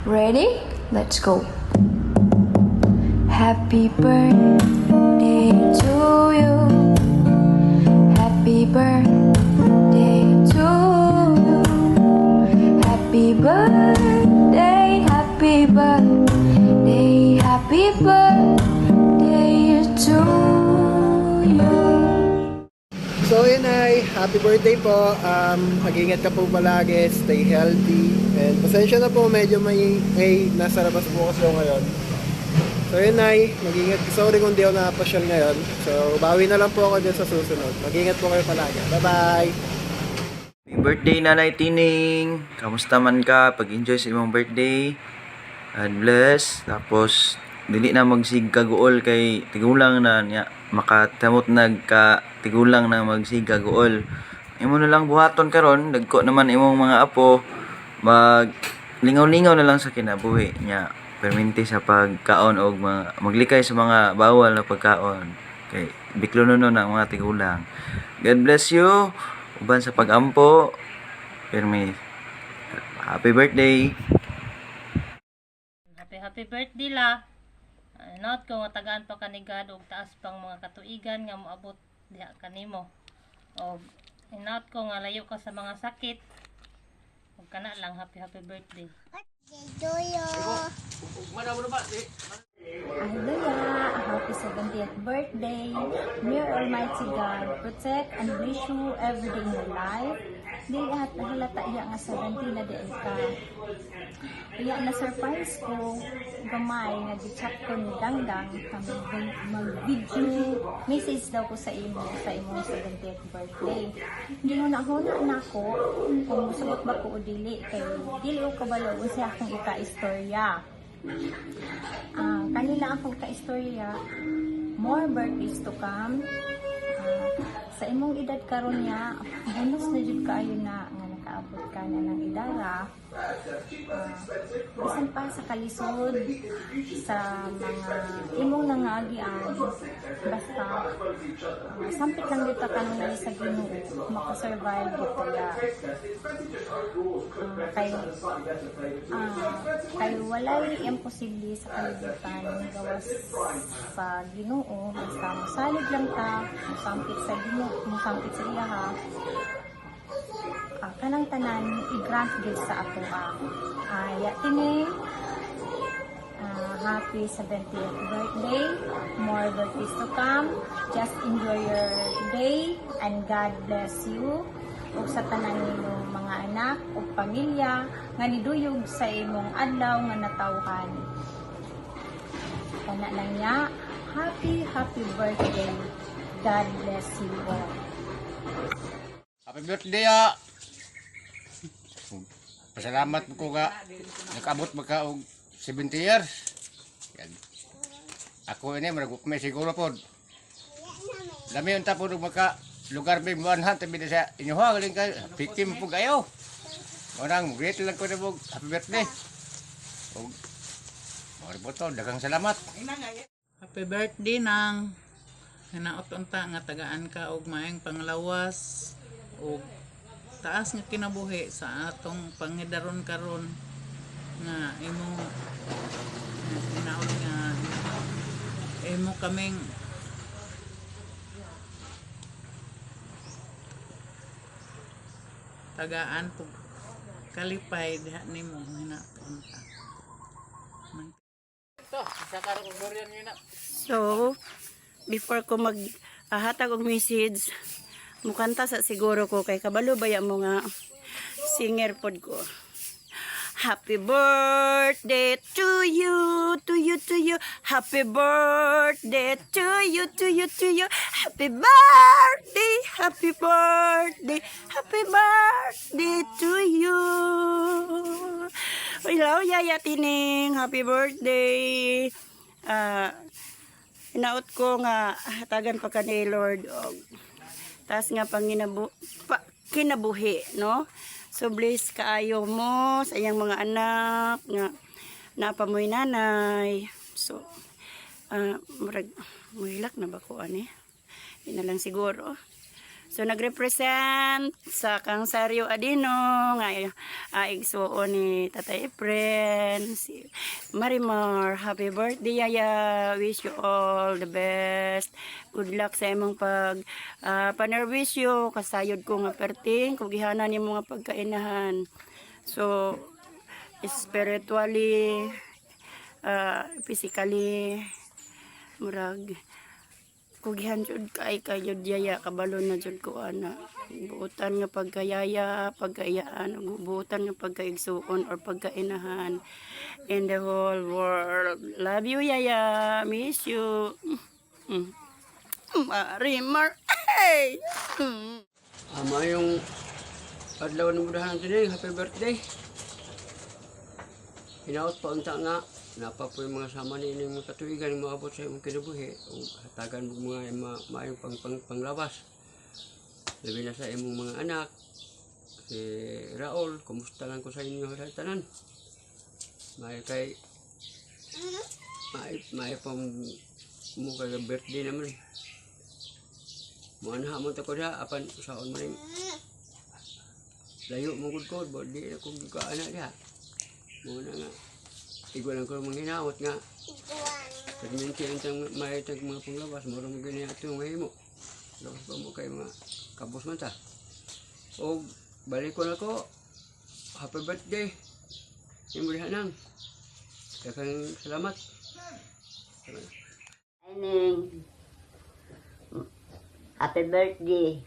Ready? Let's go. Happy birthday to you. Happy birthday to you. Happy birthday, happy birthday, happy birthday to you. So yun ay, happy birthday po. Mag-ingat ka po palagi, stay healthy. And pasensya na po, medyo may nasa labas po kasi ako ngayon. So yun ay, mag-ingat. Sorry kung di ako nakapasyal ngayon. So bawi na lang po ako dyan sa susunod. Mag-ingat po kayo palagi. Bye-bye! Happy birthday, Nanay Tining! Kamusta man ka? Pag-enjoy sa imong birthday. God bless. Tapos, dili na magsig kaguol kay tigulang na niya. Makatamot nagka tigulang na magsig kaguol. Imo na lang buhaton karon, dagko naman imong mga apo. Mag lingaw-lingaw na lang sa kinabuhi niya. Perminti sa pagkaon o maglikay sa mga bawal na pagkaon. Kay biklo nun ang mga tigulang. God bless you. Uban sa pag-ampo. Permi. Happy birthday. Happy birthday la. Not ko nga tagaan pa kanigad og taas pang mga katuigan nga moabot diha kanimo. Og not ko nga layo ka sa mga sakit. Og kana lang happy birthday. Hallelujah! Happy 70th birthday! May Almighty God protect and bless you every day in your life. Di at halata iya nga 70 na di ka. Iya na surprise ko gamay nga gi-chat ko ni Dangdang mag-video message daw ko sa imong 70th birthday. Hindi mo nahuna na ko kung musugot ba ko o dili kay dili ko kabalo sa akong ika-istorya. Kanila akong ka-istorya, more birthdays to come. Sa imong edad karon niya, bonus na jud kaayo na nga nakaabot ka na ng idara. Bisan pa sa kalisod sa mga imong nangagian, basta sampit lang dito ka nang sa Ginoo, makasurvive dito ya. Kay walay imposible sa kalibutan gawas sa Ginoo, basta mosalig lang ta, mosampit sa Ginoo, mosampit sa Ilaha. Kanang tanan i-grant gid sa ato ya kini happy 70th birthday, more birthdays to come. Just enjoy your day and God bless you ug sa tanan nimo mga anak ug pamilya nga niduyog sa imong adlaw nga natawhan. Kana lang niya, happy birthday. God bless you all. Happy birthday Pasalamat ko nga nakabot magka og 70 years. Yan. Ako ini may siguro pod. Dami unta pod magka lugar may buanhan tabi sa inyo ha galing kay victim po kayo. Orang great lang ko na bog happy birthday. Og mo po to daghang salamat. Happy birthday nang hinaot unta nga tagaan ka og maayong panglawas og taas nga kinabuhi sa atong pangidaron karon nga imong hinaot nga imo kaming tagaan pug kalipay diha nimo hinaot unta. So, before ko maghatag og message, mukanta sa siguro ko kay kabalo baya mo nga singer pod ko. Happy birthday to you, to you, to you. Happy birthday to you, to you, to you. Happy birthday, happy birthday, happy birthday to you. Hello, Yaya Tining, happy birthday. Hinaot ko nga hatagan pa ka ni Lord og taas nga kinabuhi, no? So bless kaayo mo sa iyang mga anak nga napamoy nanay. So murag muhilak na ba ko ani? Ina lang siguro. So nagrepresent sa kang Sario Adino nga igsuon ni Tatay Efren, si Marimar. Happy birthday Yaya. Wish you all the best. Good luck sa imong panerwisyo. Kasayod ko nga perting kung gihanan yung mga pagkainahan. So spiritually, physically, murag kugihan jud kay jud Yaya, kabalo na jud ko ana. Buutan nga pagkayaya, pagkayaan, buutan nga pagkaigsuon or pagkainahan in the whole world. Love you Yaya, miss you. Marimar. Hey. Ama yung adlaw ng mudahan today, happy birthday. Hinaot pa unta nga, napa po yung mga sama ni mga katuigan yung maabot sa imong kinabuhi o hatagan mo mga maayong panglawas. Labi na sa imong mga anak, si Raul, kumusta lang ko sa inyo sa tanan. May pang mo kay birthday naman. Mo anha mo ta ko da apan saon man layo mo gud ko, di ako ka anak dia. Muna nga, igual lang ko manghinawat nga. Pagminti ang may tag mga panglawas, marong ganyan ito yung mahimo. Lawas pa mo kayo mga kabos man ta. O, balik ko na ko. Happy birthday. Yung murihanang. Dagang salamat. Ining, happy birthday.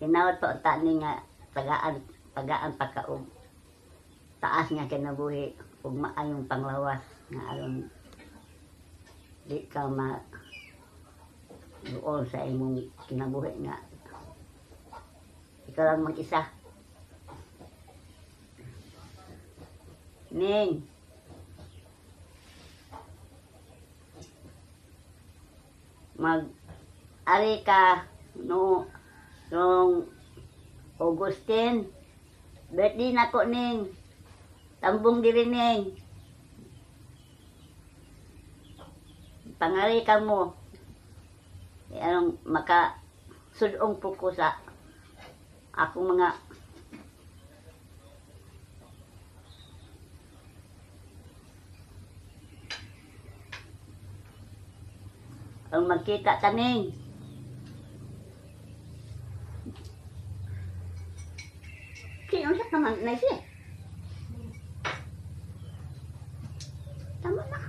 Kinawat po tani nga tagaan pagkaog taas nga kinabuhi ug maayong panglawas nga aron di ka duol sa imong kinabuhi nga ikaw lang mag-isa. Ning ari ka noong Augustine, birthday na ko ning, tambong diri ning. Pangari ka mo, anong makasudong po ko sa akong mga ang magkita taning. Sino siya naman na siya? Tama na.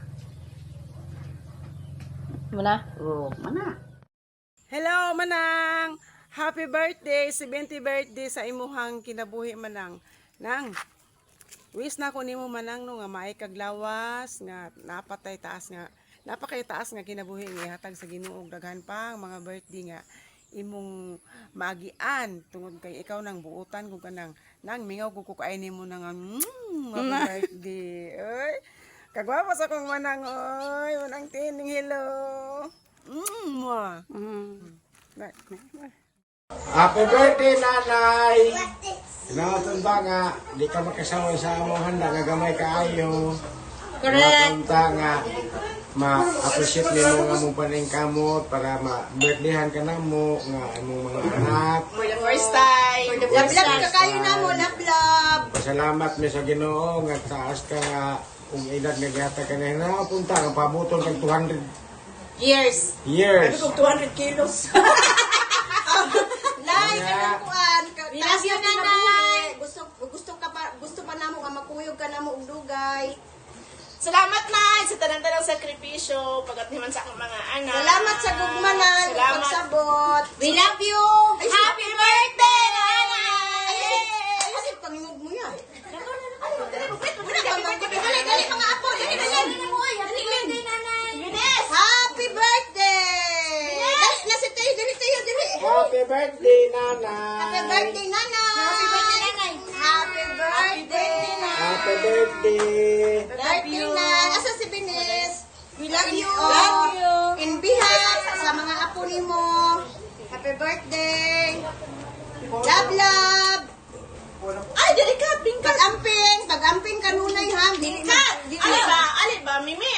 Muna? Oo, mana. Hello, Manang! Happy birthday! 70th birthday sa imuhang kinabuhi, Manang. Nang, wish na ko nimo Manang no nga maay kaglawas nga napatay taas nga napakay taas nga kinabuhi nga hatag sa Ginoo daghan pang mga birthday nga imong maagian tungod kay ikaw nang buutan kung kanang nang mingaw ko kay nimo nang happy birthday. Oy, kagwapo sa kong Manang oy, Manang Tining, hello. Happy birthday, Nanay! Kinautan ba nga, di ka makasawa sa among handa nga gamay kaayo. Correct! Nga, ma-appreciate nimo nga mong paningkamot para ma-birthdayhan ka na mo nga among mga anak. For the first time. For the first time. Ka kayo na mo, love. Pasalamat mi sa Ginoo nga taas ka nga kung edad nga gihata ka na napunta nga pabuton kag 200 Years. years. Ano kung 200 kilos? Nay, kanang kuan. Taas ka nanay. Gusto pa namo nga makuyog ka namo og dugay. Salamat na sa tanang-tanang sakripisyo pagkatiman sa akong mga anak. Salamat sa gugmanan, pagsabot. We love you. Happy birthday, Nanay! Ay, pangingog mo yan. Dali, mga apo. Happy birthday! Dali, nasa tayo, dali. Happy birthday, Nanay! Happy birthday, Nanay! Happy birthday, Nanay! Happy birthday! Happy birthday! Birthday na! Asa si Binis? We love you all! In behalf sa mga apo nimo, happy birthday! Love! Ay, dali ka! Pag-amping kanunay ha! Ali ba, Mimi?